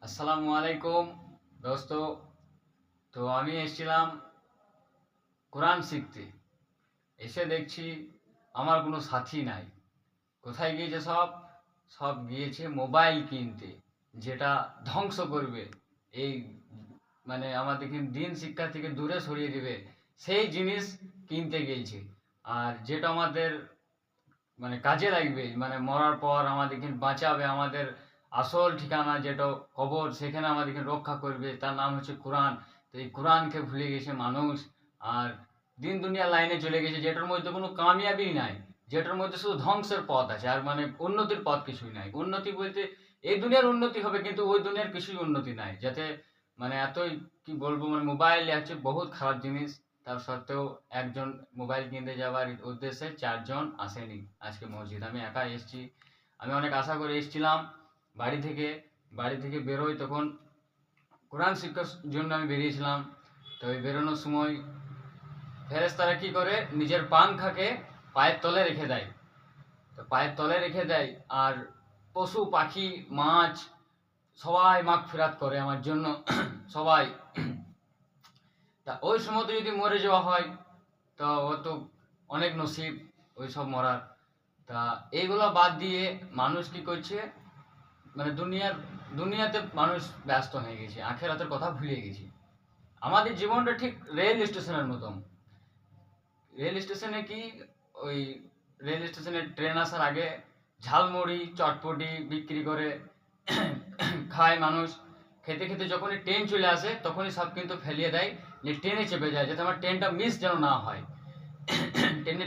আসসালামু আলাইকুম দোস্ত। তো আমি এসেছিলাম কোরআন শিখতে। এসে দেখছি আমার কোনো সাথী নাই। কোথায় গিয়েছে সব? সব গিয়েছে মোবাইল কিনতে, যেটা ধ্বংস করবে এই আমাদেরকে দিন শিক্ষা থেকে দূরে সরিয়ে দেবে সেই জিনিস কিনতে গিয়েছে। আর যেটা আমাদের কাজে লাগবে, মরার পর আমাদেরকে বাঁচাবে, আমাদের আসল ঠিকানা যেটা কবর, সেখানে আমাদেরকে রক্ষা করবে, তার নাম হচ্ছে কোরআন। তো এই কোরআনকে ভুলে গেছে মানুষ, আর দিন দুনিয়া লাইনে চলে গেছে, যেটার মধ্যে কোনো কামিয়াবি নাই, যেটার মধ্যে শুধু ধ্বংসের পথ আছে, আর উন্নতির পথ কিছুই নাই। উন্নতি বলতে এই দুনিয়ার উন্নতি হবে, কিন্তু ওই দুনিয়ার কিছুই উন্নতি নাই। যাতে এতই কি বলবো, মোবাইল হচ্ছে বহুত খারাপ জিনিস। তার সত্ত্বেও একজন মোবাইল কিনতে যাওয়ার উদ্দেশ্যে চারজন আসেনি আজকে মসজিদ। আমি একা এসেছি। আমি অনেক আশা করে এসেছিলাম বাড়ি থেকে বেরোই, তখন কোরআন শিক্ষার জন্য আমি বেরিয়েছিলাম। তো ওই বেরোনোর সময় ফেরেশতারা কি করে, নিজের পাংখাকে পায়ের তলে রেখে দেয়। তো পায়ের তলে রেখে দেয়, আর পশু পাখি মাছ সবাই মাগফিরাত করে আমার জন্য। সবাই। তা ওই সময় যদি মরে যাওয়া হয়, তো ও তো অনেক নসিব ওই সব মরার। তা এইগুলো বাদ দিয়ে মানুষ কি করছে, দুনিয়াতে মানুষ ব্যস্ত হয়ে গেছে, আখেরাতের কথা ভুলে গেছে। আমাদের জীবনটা ঠিক রেল স্টেশনের মতন। রেল স্টেশনে কি, ওই রেল স্টেশনে ট্রেন আসার আগে ঝালমুড়ি চটপটি বিক্রি করে খায় মানুষ। খেতে খেতে যখনই ট্রেন চলে আসে, তখনই সব কিন্তু ফেলিয়ে দেয়, যে ট্রেনে চেপে যায়, যাতে আমার ট্রেনটা মিস যেন না হয়। ট্রেনে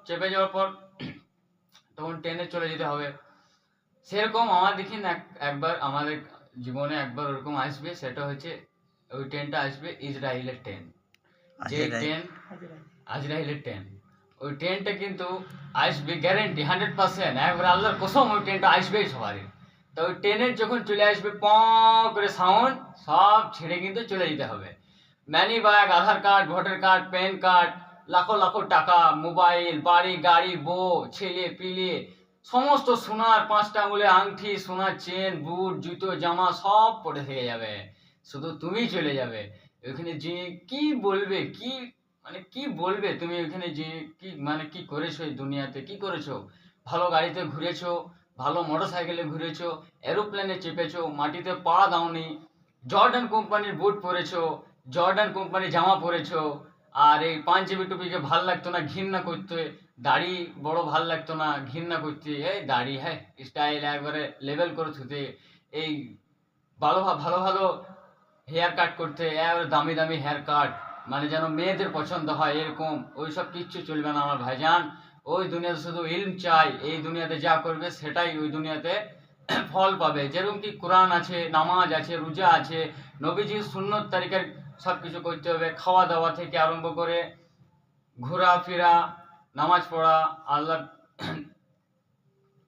চেপে যাওয়ার পর তখন ট্রেনে চলে যেতে হবে। সেরকম আমার দেখিন একবার আমাদের জীবনে একবার ওরকম আসবে, সেটা হচ্ছে ওই ট্রেনটা আসবে ইসরায়েলের ট্রেন। যে ট্রেন আজরাইলের ট্রেন, ওই ট্রেনটা কিন্তু আসবে গ্যারেন্টি 100%, একবার আল্লাহর কসম, ওই ট্রেনটা আসবেই সবারই। তো ওই ট্রেনের যখন চলে আসবে প করে সাউন্ড, সব ছেড়ে কিন্তু চলে যেতে হবে। Money bag, Aadhaar card, voter card, PAN card, লাখো লাখো টাকা, মোবাইল, বাড়ি গাড়ি, বউ ছেলে পিলে, সমস্ত সোনার 5টা আঙুলে আংটি, সোনার চেন, বুট জুতো জামা সব পড়ে থেকে যাবে। শুধু তুমি চলে যাবে ওইখানে। যে কি বলবে, কি বলবে তুমি ওইখানে, যে কি করেছো এই দুনিয়াতে, কি করেছো? ভালো গাড়িতে ঘুরেছো, ভালো মোটর সাইকেলে ঘুরেছো, এরোপ্লেনে চেপেছো, মাটিতে পা দাওনি, জর্ডান কোম্পানির বুট পরেছো, জর্ডান কোম্পানির জামা পরেছো, আর এই পাঞ্জাবি টুপিকে ভাল লাগতো না, ঘৃণা করতে, দাড়ি বড় ভাল লাগতো না, ঘৃণা করতে, এই দাড়ি হ্যাঁ স্টাইল একবারে লেভেল করে থুতে, এই ভালো ভালো ভালো হেয়ার কাট করতে, দামি দামি হেয়ার কাট, যেন মেয়েদের পছন্দ হয় এরকম, ওইসব কিচ্ছু চলবে না আমার ভাইজান। ওই দুনিয়াতে শুধু ইলম চাই। এই দুনিয়াতে যা করবে সেটাই ওই দুনিয়াতে ফল পাবে। যেরকম কি কোরআন আছে, নামাজ আছে, রোজা আছে, নবীজির সুন্নত তারিখের সব কিছু করতে হবে, খাওয়া দাওয়া থেকে আরম্ভ করে ঘোরাফেরা, নামাজ পড়া, আল্লাহ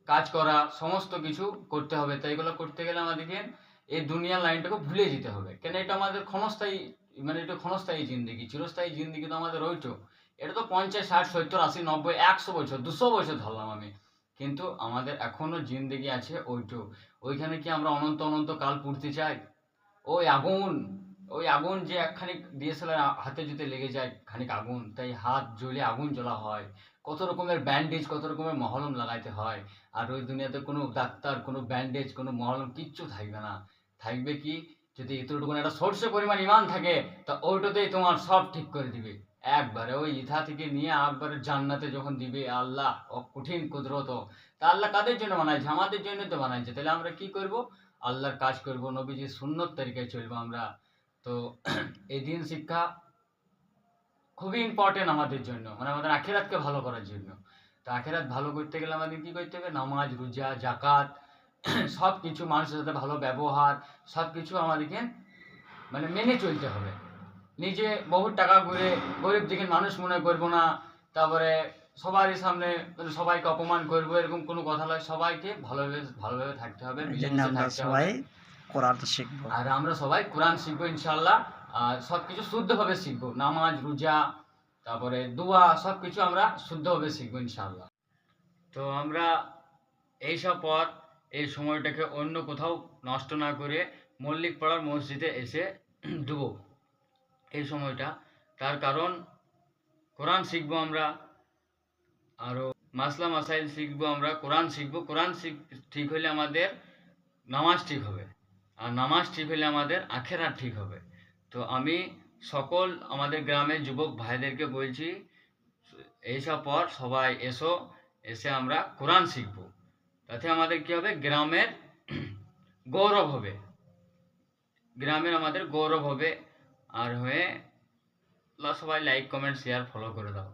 কাজ করা, সমস্ত কিছু করতে হবে। তাই এগুলো করতে গেলে আমাদেরকে এই দুনিয়ার লাইনটাকে ভুলে যেতে হবে। কেন এটা আমাদের ক্ষণস্থায়ী, এটা ক্ষণস্থায়ী জিন্দিগি। চিরস্থায়ী জিন্দিগি তো আমাদের ওইটো। এটা তো 50, 60, 70, 80, 90, 100 বছর, 200 বছর ধরলাম আমি, কিন্তু আমাদের এখনো জিন্দিগি আছে ওইটো। ওইখানে কি আমরা অনন্ত অনন্ত কাল পুড়তে চাই? ওই আগুন, ওই আগুন যে একখানিক ডিএসএলআর হাতে যদি লেগে যায় খানিক আগুন, তাই হাত জ্বলে আগুন জ্বলা হয়, কত রকমের ব্যান্ডেজ, কত রকমের মহলম লাগাইতে হয়। আর ওই দুনিয়াতে কোনো ডাক্তার, কোনো ব্যান্ডেজ, কোনো মহলম কিচ্ছু থাকবে না। থাকবে কি, যদি এতটুকু একটা সর্ষে পরিমাণ ইমান থাকে, তা ওইটাতেই তোমার সব ঠিক করে দিবে একবারে। ওই ইথা থেকে নিয়ে একবারে জান্নাতে যখন দিবে আল্লাহ, ও কঠিন কুদরত। তা আল্লাহ কাদের জন্য বানাইছে? আমাদের জন্য তো বানাইছে। তাহলে আমরা কি করব? আল্লাহর কাজ করব, নবীজির সুন্নত তরিকায় চলবো আমরা। তো এই দিন শিক্ষা খুবই ইম্পর্টেন্ট আমাদের জন্য, আমাদের আখিরাতকে ভালো করার জন্য। তো আখিরাত ভালো করতে গেলে আমাদের কি করতে হবে? নামাজ, রোজা, জাকাত, সব কিছু, মানুষের সাথে ভালো ব্যবহার, সব কিছু আমাদেরকে মেনে চলতে হবে। নিজে বহুত টাকা ঘুরে গরিব দিকে মানুষ মনে করবো না। তারপরে সবারই সামনে সবাইকে অপমান করবো, এরকম কোনো কথা নয়। সবাইকে ভালোভাবে ভালোভাবে থাকতে হবে, মিলেমিশে থাকতে হবে। কোরআন শিখবো, আর আমরা সবাই কোরআন শিখবো ইনশাল্লাহ। আর সব কিছু শুদ্ধভাবে শিখবো, নামাজ, রোজা, তারপরে দোয়া, সব কিছু আমরা শুদ্ধভাবে শিখবো ইনশাল্লাহ। তো আমরা এইসব পথ, এই সময়টাকে অন্য কোথাও নষ্ট না করে মল্লিক পাড়ার মসজিদে এসে দেব এই সময়টা। তার কারণ কোরআন শিখবো আমরা, আরও মাসলা মাসাইল শিখবো আমরা, কোরআন শিখবো। কোরআন ঠিক হলে আমাদের নামাজ ঠিক হবে, আর নামাজ ঠিক হলে আমাদের আখেরাত ঠিক হবে। তো আমি সকল আমাদের গ্রামের যুবক ভাইদেরকে বলছি, এইসব পর সবাই এসে আমরা কোরআন শিখবো। তাতে আমাদের কি হবে, গ্রামের গৌরব হবে, গ্রামের আমাদের গৌরব হবে। আর হয়ে সবাই লাইক কমেন্ট শেয়ার ফলো করে দাও।